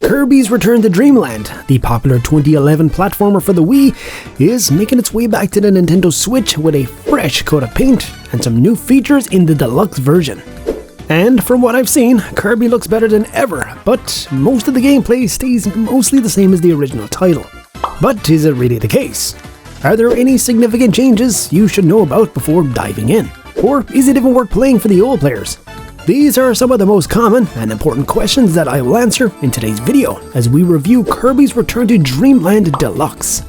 Kirby's Return to Dreamland, the popular 2011 platformer for the Wii, is making its way back to the Nintendo Switch with a fresh coat of paint and some new features in the deluxe version. And from what I've seen, Kirby looks better than ever, but most of the gameplay stays mostly the same as the original title. But is it really the case? Are there any significant changes you should know about before diving in? Or is it even worth playing for the old players? These are some of the most common and important questions that I will answer in today's video as we review Kirby's Return to Dreamland Deluxe.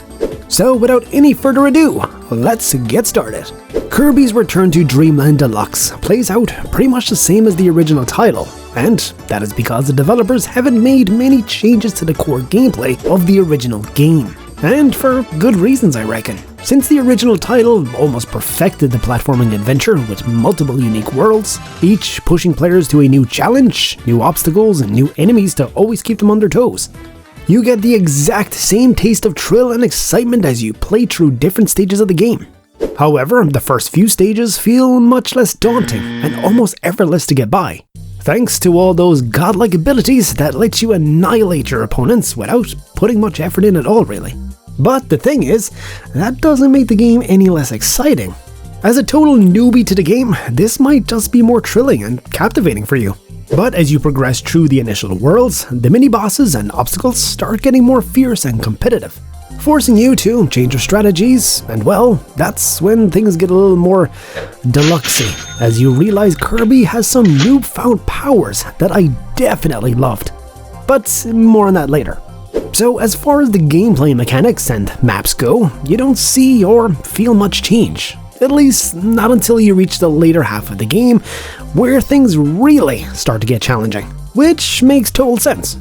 So without any further ado, let's get started. Kirby's Return to Dreamland Deluxe plays out pretty much the same as the original title, and that is because the developers haven't made many changes to the core gameplay of the original game. And for good reasons, I reckon. Since the original title almost perfected the platforming adventure with multiple unique worlds, each pushing players to a new challenge, new obstacles, and new enemies to always keep them on their toes. You get the exact same taste of thrill and excitement as you play through different stages of the game. However, the first few stages feel much less daunting and almost effortless to get by, thanks to all those godlike abilities that let you annihilate your opponents without putting much effort in at all, really. But the thing is, that doesn't make the game any less exciting. As a total newbie to the game, this might just be more thrilling and captivating for you. But as you progress through the initial worlds, the mini-bosses and obstacles start getting more fierce and competitive, forcing you to change your strategies, and well, that's when things get a little more deluxe-y, as you realize Kirby has some newfound powers that I definitely loved. But more on that later. So as far as the gameplay mechanics and maps go, you don't see or feel much change. At least not until you reach the later half of the game, where things really start to get challenging, which makes total sense.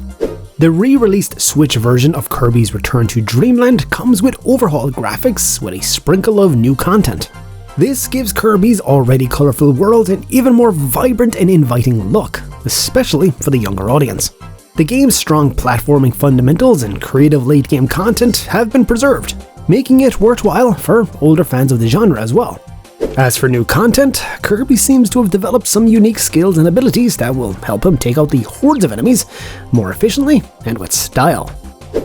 The re-released Switch version of Kirby's Return to Dreamland comes with overhauled graphics with a sprinkle of new content. This gives Kirby's already colourful world an even more vibrant and inviting look, especially for the younger audience. The game's strong platforming fundamentals and creative late-game content have been preserved, making it worthwhile for older fans of the genre as well. As for new content, Kirby seems to have developed some unique skills and abilities that will help him take out the hordes of enemies more efficiently and with style.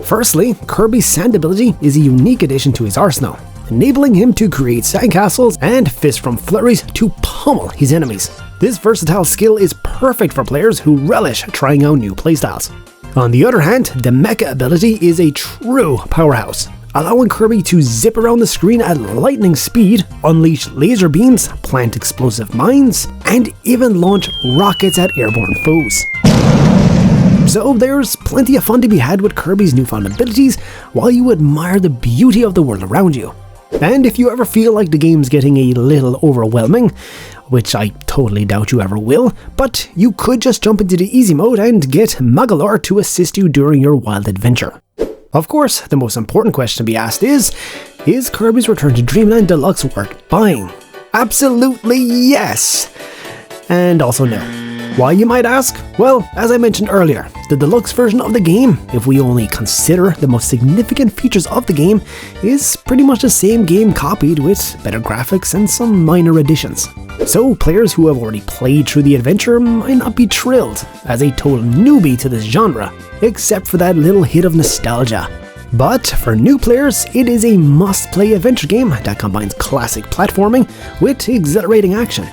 Firstly, Kirby's sand ability is a unique addition to his arsenal, enabling him to create sandcastles and fist from flurries to pummel his enemies. This versatile skill is perfect for players who relish trying out new playstyles. On the other hand, the mecha ability is a true powerhouse, allowing Kirby to zip around the screen at lightning speed, unleash laser beams, plant explosive mines, and even launch rockets at airborne foes. So there's plenty of fun to be had with Kirby's newfound abilities while you admire the beauty of the world around you. And if you ever feel like the game's getting a little overwhelming, which I totally doubt you ever will, but you could just jump into the easy mode and get Magalore to assist you during your wild adventure. Of course, the most important question to be asked is Kirby's Return to Dreamland Deluxe worth buying? Absolutely yes! And also no. Why, you might ask? Well, as I mentioned earlier, the deluxe version of the game, if we only consider the most significant features of the game, is pretty much the same game copied with better graphics and some minor additions. So players who have already played through the adventure might not be thrilled as a total newbie to this genre, except for that little hit of nostalgia. But for new players, it is a must-play adventure game that combines classic platforming with exhilarating action.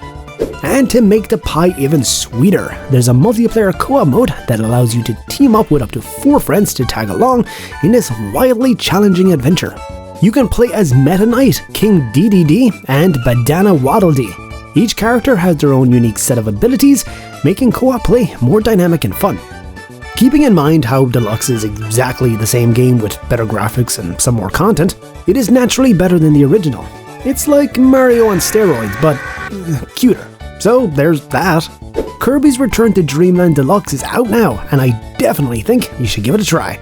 And to make the pie even sweeter, there's a multiplayer co-op mode that allows you to team up with up to 4 friends to tag along in this wildly challenging adventure. You can play as Meta Knight, King DDD, and Badana Waddle Dee. Each character has their own unique set of abilities, making co-op play more dynamic and fun. Keeping in mind how Deluxe is exactly the same game with better graphics and some more content, it is naturally better than the original. It's like Mario on steroids, but cuter. So there's that. Kirby's Return to Dreamland Deluxe is out now, and I definitely think you should give it a try.